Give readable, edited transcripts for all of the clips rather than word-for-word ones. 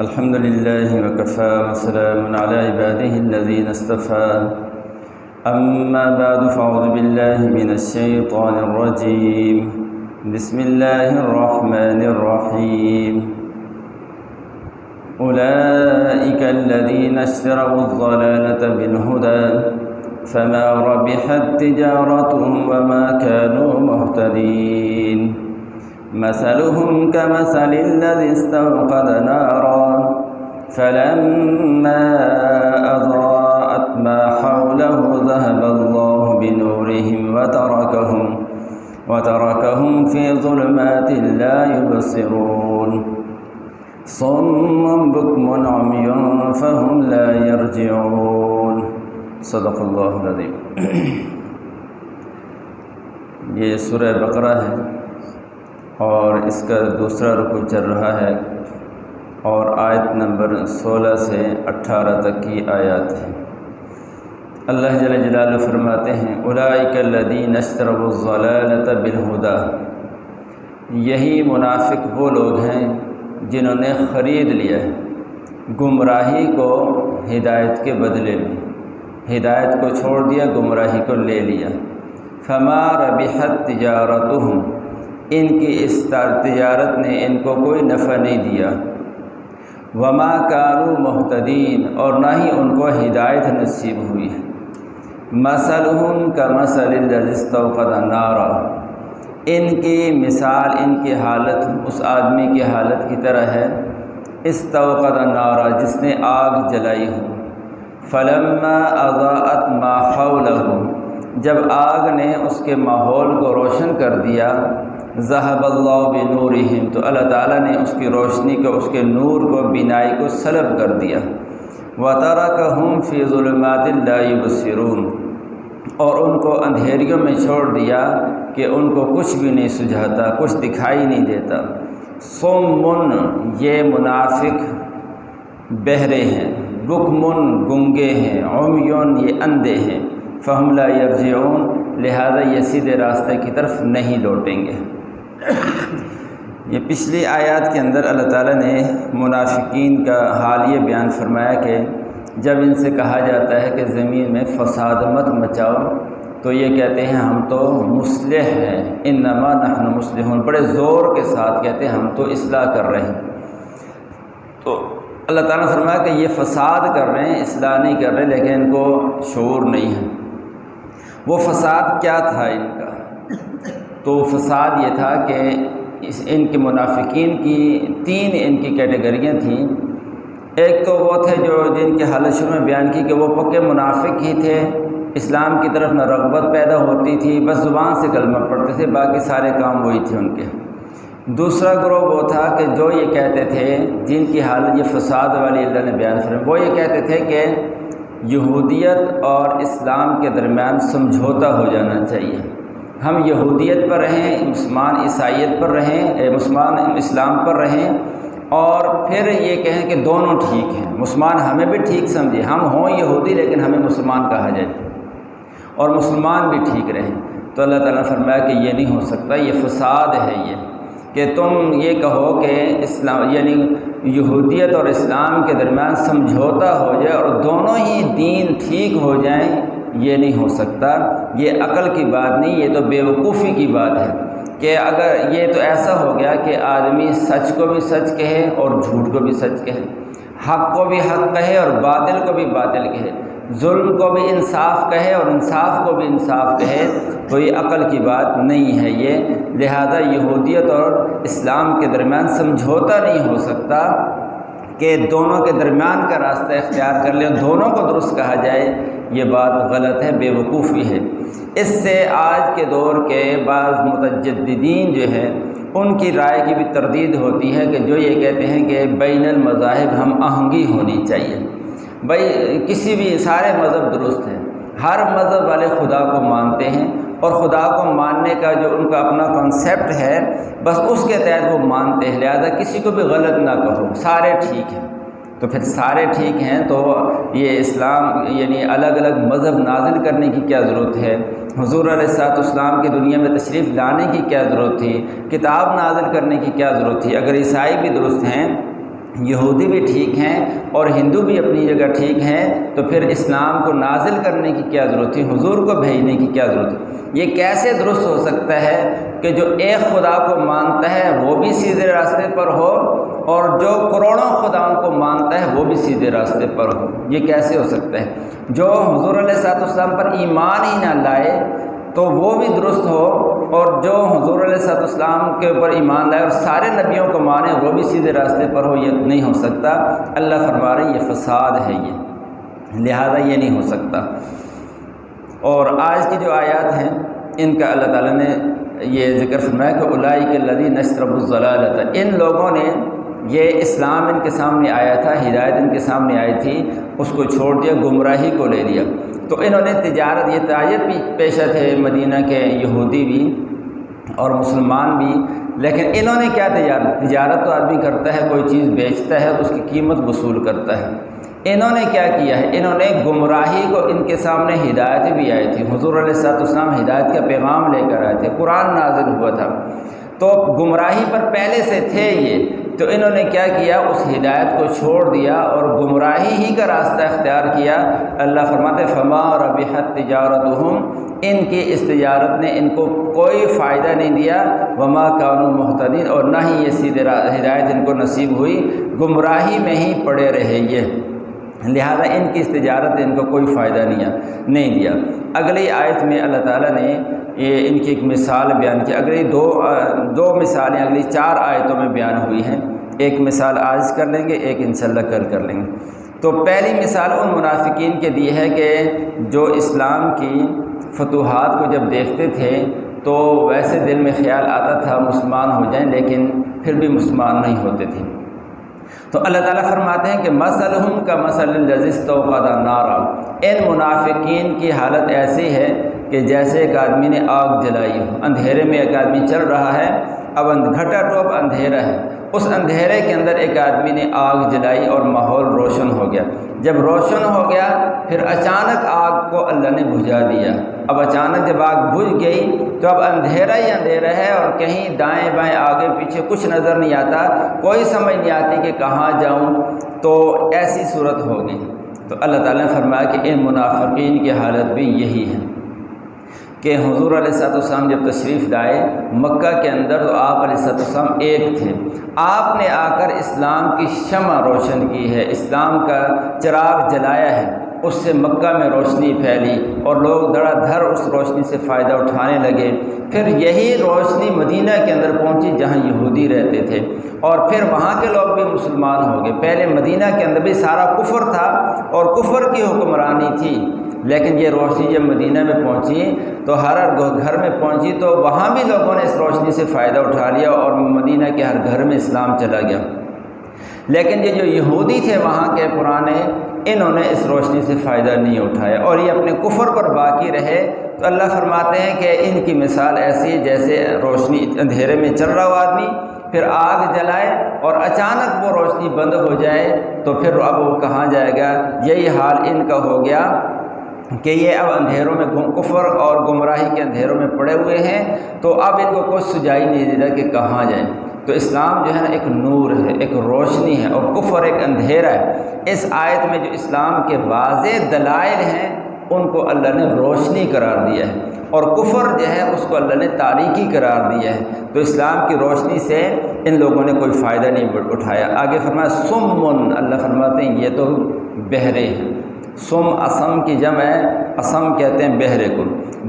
الحمد لله وكفى وسلام على عباده الذين اصطفى أما بعد فأعوذ بالله من الشيطان الرجيم بسم الله الرحمن الرحيم أولئك الذين اشتروا الضلالة بالهدى فما ربحت تجارتهم وما كانوا مهتدين مثلهم كمثل الذي استوقد نارا فلما أضاءت ما حوله ذهب الله بنورهم وتركهم في ظلمات لا يبصرون صم بكم عمي فهم لا يرجعون صدق اللہ العظیم۔ یہ سورہ بقرہ ہے اور اس کا دوسرا رکوع چل رہا ہے اور آیت نمبر 16 سے 18 تک کی آیات ہیں۔ اللہ جل جلالہ فرماتے ہیں اولئک الذین اشتروا الضلالۃ بالہدی، یہی منافق وہ لوگ ہیں جنہوں نے خرید لیا ہے گمراہی کو ہدایت کے بدلے میں، ہدایت کو چھوڑ دیا، گمراہی کو لے لیا۔ فما ربحت تجارتہم، ان کی اس تجارت نے ان کو کوئی نفع نہیں دیا۔ وما کانوا مہتدین، اور نہ ہی ان کو ہدایت نصیب ہوئی ہے۔ مثلہم کمثل الذی استوقد نارا، ان کی مثال، ان کی حالت اس آدمی کی حالت کی طرح ہے استوقد نارا، جس نے آگ جلائی ہو۔ فلما اضاءت ما حولہ، جب آگ نے اس کے ماحول کو روشن کر دیا، ذہب اللہ بنورہم، تو اللہ تعالیٰ نے اس کی روشنی کو، اس کے نور کو، بینائی کو سلب کر دیا۔ وترکہم فی ظلمات لا یبصرون، اور ان کو اندھیریوں میں چھوڑ دیا کہ ان کو کچھ بھی نہیں سجھاتا، کچھ دکھائی نہیں دیتا۔ صمٌ، یہ منافق بہرے ہیں، بکمٌ، گنگے ہیں، عمیٌ، یہ اندھے ہیں، فہم لا یرجعون، لہذا یہ سیدھے راستے کی طرف نہیں لوٹیں گے۔ یہ پچھلی آیات کے اندر اللہ تعالیٰ نے منافقین کا حال یہ بیان فرمایا کہ جب ان سے کہا جاتا ہے کہ زمین میں فساد مت مچاؤ تو یہ کہتے ہیں ہم تو مصلح ہیں، انما نحن مصلحون، بڑے زور کے ساتھ کہتے ہیں ہم تو اصلاح کر رہے ہیں۔ تو اللہ تعالیٰ نے فرمایا کہ یہ فساد کر رہے ہیں، اصلاح نہیں کر رہے، لیکن ان کو شعور نہیں ہے۔ وہ فساد کیا تھا ان کا؟ تو فساد یہ تھا کہ ان کے منافقین کی تین ان کی کیٹیگریاں تھیں۔ ایک تو وہ تھے جو جن کی حالت شروع میں بیان کی کہ وہ پکے منافق ہی تھے، اسلام کی طرف نہ رغبت پیدا ہوتی تھی، بس زبان سے کلمہ پڑھتے تھے، باقی سارے کام وہی تھے ان کے۔ دوسرا گروہ وہ تھا کہ جو یہ کہتے تھے، جن کی حالت یہ فساد والی اللہ نے بیان فرمائی، وہ یہ کہتے تھے کہ یہودیت اور اسلام کے درمیان سمجھوتا ہو جانا چاہیے، ہم یہودیت پر رہیں، مسلمان عیسائیت پر رہیں، مسلمان اسلام پر رہیں، اور پھر یہ کہیں کہ دونوں ٹھیک ہیں، مسلمان ہمیں بھی ٹھیک سمجھے، ہم ہوں یہودی لیکن ہمیں مسلمان کہا جائے، اور مسلمان بھی ٹھیک رہیں۔ تو اللہ تعالیٰ نے فرمایا کہ یہ نہیں ہو سکتا، یہ فساد ہے، یہ کہ تم یہ کہو کہ اسلام یعنی یہودیت اور اسلام کے درمیان سمجھوتا ہو جائے اور دونوں ہی دین ٹھیک ہو جائیں، یہ نہیں ہو سکتا، یہ عقل کی بات نہیں، یہ تو بیوقوفی کی بات ہے کہ اگر یہ تو ایسا ہو گیا کہ آدمی سچ کو بھی سچ کہے اور جھوٹ کو بھی سچ کہے، حق کو بھی حق کہے اور باطل کو بھی باطل کہے، ظلم کو بھی انصاف کہے اور انصاف کو بھی انصاف کہے، تو یہ عقل کی بات نہیں ہے یہ، لہذا یہودیت اور اسلام کے درمیان سمجھوتا نہیں ہو سکتا کہ دونوں کے درمیان کا راستہ اختیار کر لیں، دونوں کو درست کہا جائے، یہ بات غلط ہے، بے وقوفی ہے۔ اس سے آج کے دور کے بعض متجددین جو ہیں ان کی رائے کی بھی تردید ہوتی ہے کہ جو یہ کہتے ہیں کہ بین المذاہب ہم آہنگی ہونی چاہیے۔ بھائی کسی بھی، سارے مذہب درست ہیں، ہر مذہب والے خدا کو مانتے ہیں اور خدا کو ماننے کا جو ان کا اپنا کنسیپٹ ہے بس اس کے تحت وہ مانتے ہیں، لہذا کسی کو بھی غلط نہ کہو، سارے ٹھیک ہیں۔ تو پھر سارے ٹھیک ہیں تو یہ اسلام یعنی الگ الگ مذہب نازل کرنے کی کیا ضرورت ہے؟ حضور علیہ الصلوۃ والسلام کی دنیا میں تشریف لانے کی کیا ضرورت تھی؟ کتاب نازل کرنے کی کیا ضرورت تھی؟ اگر عیسائی بھی درست ہیں یہودی بھی ٹھیک ہیں اور ہندو بھی اپنی جگہ ٹھیک ہیں، تو پھر اسلام کو نازل کرنے کی کیا ضرورت تھی، حضور کو بھیجنے کی کیا ضرورت ہے؟ یہ کیسے درست ہو سکتا ہے کہ جو ایک خدا کو مانتا ہے وہ بھی سیدھے راستے پر ہو، اور جو کروڑوں خداؤں کو مانتا ہے وہ بھی سیدھے راستے پر ہو؟ یہ کیسے ہو سکتا ہے؟ جو حضور علیہ السلام پر ایمان ہی نہ لائے تو وہ بھی درست ہو، اور جو حضور علیہ السلام کے اوپر ایمان لائے اور سارے نبیوں کو مانے وہ بھی سیدھے راستے پر ہو؟ یہ نہیں ہو سکتا۔ اللہ فرما رہے ہیں یہ فساد ہے، یہ لہذا یہ نہیں ہو سکتا۔ اور آج کی جو آیات ہیں ان کا اللہ تعالیٰ نے یہ ذکر فرمایا کہ اولئک الذین اشتروا الضلالۃ، ان لوگوں نے، یہ اسلام ان کے سامنے آیا تھا، ہدایت ان کے سامنے آئی تھی، اس کو چھوڑ دیا، گمراہی کو لے لیا۔ تو انہوں نے تجارت، یہ تاجر بھی پیشہ تھے مدینہ کے یہودی بھی اور مسلمان بھی، لیکن انہوں نے کیا تجارت تو آدمی کرتا ہے، کوئی چیز بیچتا ہے اس کی قیمت وصول کرتا ہے۔ انہوں نے کیا کیا ہے؟ انہوں نے گمراہی کو، ان کے سامنے ہدایت بھی آئی تھی، حضور علیہ السلام ہدایت کا پیغام لے کر آئے تھے، قرآن نازل ہوا تھا، تو گمراہی پر پہلے سے تھے یہ، تو انہوں نے کیا کیا؟ اس ہدایت کو چھوڑ دیا اور گمراہی ہی کا راستہ اختیار کیا۔ اللہ فرماتے فما ربحت تجارتہم، ان کی اس تجارت نے ان کو کوئی فائدہ نہیں دیا، وما کانوا مہتدین، اور نہ ہی یہ سیدھے ہدایت ان کو نصیب ہوئی، گمراہی میں ہی پڑے رہے یہ، لہذا ان کی اس تجارت نے ان کو کوئی فائدہ نہیں دیا۔ اگلی آیت میں اللہ تعالیٰ نے یہ ان کی ایک مثال بیان کی، اگلی دو مثالیں اگلی 4 آیتوں میں بیان ہوئی ہیں، ایک مثال آج کر لیں گے، ایک انشاءاللہ کل کر لیں گے۔ تو پہلی مثال ان منافقین کے دی ہے کہ جو اسلام کی فتوحات کو جب دیکھتے تھے تو ویسے دل میں خیال آتا تھا مسلمان ہو جائیں، لیکن پھر بھی مسلمان نہیں ہوتے تھے۔ تو اللہ تعالیٰ فرماتے ہیں کہ مثلہم کمثل الذی استوقد نارا، ان منافقین کی حالت ایسی ہے کہ جیسے ایک آدمی نے آگ جلائی ہو، اندھیرے میں ایک آدمی چل رہا ہے، اب گھٹا ٹوپ اندھیرا ہے، اس اندھیرے کے اندر ایک آدمی نے آگ جلائی اور ماحول روشن ہو گیا، جب روشن ہو گیا پھر اچانک آگ کو اللہ نے بجھا دیا، اب اچانک جب آگ بجھ گئی تو اب اندھیرا ہی اندھیرا ہے اور کہیں دائیں بائیں آگے پیچھے کچھ نظر نہیں آتا، کوئی سمجھ نہیں آتی کہ کہاں جاؤں، تو ایسی صورت ہوگی۔ تو اللہ تعالیٰ نے فرمایا کہ ان منافقین کی حالت بھی یہی ہے کہ حضور علیہ السلام جب تشریف لائے مکہ کے اندر تو آپ علیہ السلام ایک تھے، آپ نے آ کر اسلام کی شمع روشن کی ہے، اسلام کا چراغ جلایا ہے، اس سے مکہ میں روشنی پھیلی اور لوگ دھڑا دھڑ اس روشنی سے فائدہ اٹھانے لگے۔ پھر یہی روشنی مدینہ کے اندر پہنچی جہاں یہودی رہتے تھے، اور پھر وہاں کے لوگ بھی مسلمان ہو گئے۔ پہلے مدینہ کے اندر بھی سارا کفر تھا اور کفر کی حکمرانی تھی، لیکن یہ روشنی جب مدینہ میں پہنچی تو ہر گھر میں پہنچی تو وہاں بھی لوگوں نے اس روشنی سے فائدہ اٹھا لیا اور مدینہ کے ہر گھر میں اسلام چلا گیا۔ لیکن یہ جو یہودی تھے وہاں کے پرانے، انہوں نے اس روشنی سے فائدہ نہیں اٹھایا اور یہ اپنے کفر پر باقی رہے۔ تو اللہ فرماتے ہیں کہ ان کی مثال ایسی ہے جیسے روشنی اندھیرے میں چل رہا ہو آدمی، پھر آگ جلائے اور اچانک وہ روشنی بند ہو جائے تو پھر اب وہ کہاں جائے گا؟ یہی حال ان کا ہو گیا کہ یہ اب اندھیروں میں کفر اور گمراہی کے اندھیروں میں پڑے ہوئے ہیں، تو اب ان کو کوئی سجائی نہیں دیتا کہ کہاں جائیں۔ تو اسلام جو ہے نا ایک نور ہے، ایک روشنی ہے، اور کفر ایک اندھیرا ہے۔ اس آیت میں جو اسلام کے واضح دلائل ہیں ان کو اللہ نے روشنی قرار دیا ہے، اور کفر جو ہے اس کو اللہ نے تاریکی قرار دیا ہے۔ تو اسلام کی روشنی سے ان لوگوں نے کوئی فائدہ نہیں اٹھایا۔ آگے فرمایا سمن، اللہ فرماتے ہیں یہ تو بہرے ہیں۔ سم اسم کی جمع ہے، اسم کہتے ہیں بہرے کو۔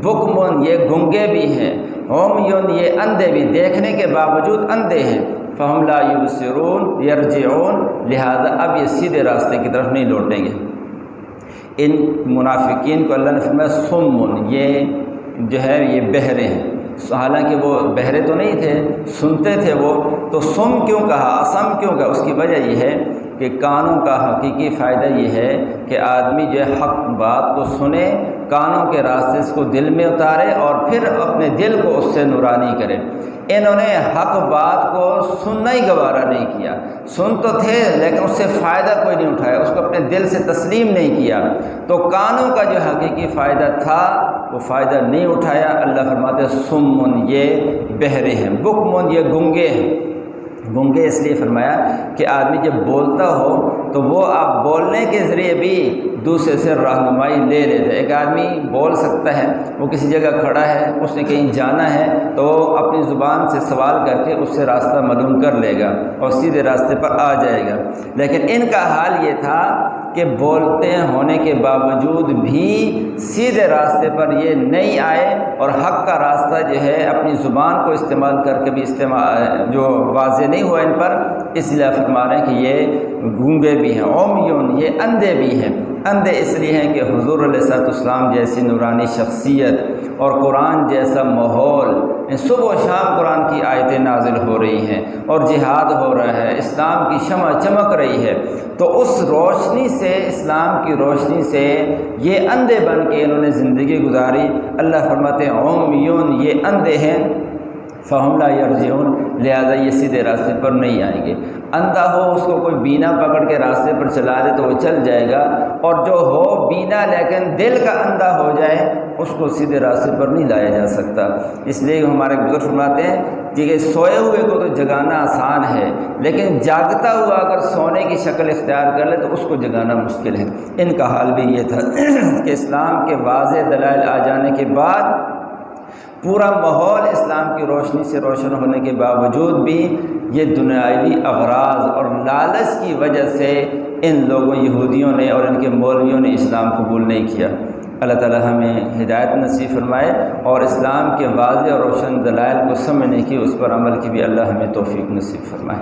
بکمن یہ گنگے بھی ہیں، عمیٌ یہ اندھے بھی، دیکھنے کے باوجود اندھے ہیں، فہم لا یبصرون یرجعون، لہذا اب یہ سیدھے راستے کی طرف نہیں لوٹیں گے۔ ان منافقین کو اللہ نے فرمایا سمن، یہ جو ہے یہ بہرے ہیں، حالانکہ وہ بہرے تو نہیں تھے، سنتے تھے وہ، تو سم کیوں کہا، اسم کیوں کہا؟ اس کی وجہ یہ ہے کہ کانوں کا حقیقی فائدہ یہ ہے کہ آدمی جو ہے حق بات کو سنے، کانوں کے راستے اس کو دل میں اتارے اور پھر اپنے دل کو اس سے نورانی کرے۔ انہوں نے حق بات کو سننا ہی گوارا نہیں کیا، سن تو تھے لیکن اس سے فائدہ کوئی نہیں اٹھایا، اس کو اپنے دل سے تسلیم نہیں کیا، تو کانوں کا جو حقیقی فائدہ تھا وہ فائدہ نہیں اٹھایا۔ اللہ فرماتے سمن یہ بہرے ہیں، بکمن یہ گنگے ہیں، گونگے اس لیے فرمایا کہ آدمی جب بولتا ہو تو وہ آپ بولنے کے ذریعے بھی دوسرے سے رہنمائی لے لیتے. ایک آدمی بول سکتا ہے، وہ کسی جگہ کھڑا ہے، اس نے کہیں جانا ہے تو اپنی زبان سے سوال کر کے اس سے راستہ معلوم کر لے گا اور سیدھے راستے پر آ جائے گا. لیکن ان کا حال یہ تھا کہ بولتے ہونے کے باوجود بھی سیدھے راستے پر یہ نہیں آئے اور حق کا راستہ جو ہے اپنی زبان کو استعمال کر کے بھی جو واضح نہیں ہوا ان پر. اس لیے فرما رہے ہیں کہ یہ گونگے بھی ہیں، عمیون، یہ اندھے بھی ہیں. اندھے اس لیے ہیں کہ حضور علیہ السلام جیسی نورانی شخصیت اور قرآن جیسا ماحول، صبح و شام قرآن کی آیتیں نازل ہو رہی ہیں اور جہاد ہو رہا ہے، اسلام کی شمع چمک رہی ہے، تو اس روشنی سے، اسلام کی روشنی سے یہ اندھے بن کے انہوں نے زندگی گزاری. اللہ فرماتے ہیں عمیون، یہ اندھے ہیں، فہم لا یرجعون، لہذا یہ سیدھے راستے پر نہیں آئیں گے. اندھا ہو اس کو کوئی بینا پکڑ کے راستے پر چلا دے تو وہ چل جائے گا، اور جو ہو بینا لیکن دل کا اندھا ہو جائے اس کو سیدھے راستے پر نہیں لایا جا سکتا. اس لیے ہمارے بزرگ فرماتے ہیں کہ سوئے ہوئے کو تو جگانا آسان ہے، لیکن جاگتا ہوا اگر سونے کی شکل اختیار کر لے تو اس کو جگانا مشکل ہے. ان کا حال بھی یہ تھا کہ اسلام کے واضح دلائل آ جانے کے بعد پورا ماحول اسلام کی روشنی سے روشن ہونے کے باوجود بھی یہ دنیاوی اغراض اور لالچ کی وجہ سے ان لوگوں یہودیوں نے اور ان کے مولویوں نے اسلام قبول نہیں کیا. اللہ تعالی ہمیں ہدایت نصیب فرمائے اور اسلام کے واضح اور روشن دلائل کو سمجھنے کی، اس پر عمل کی بھی اللہ ہمیں توفیق نصیب فرمائے.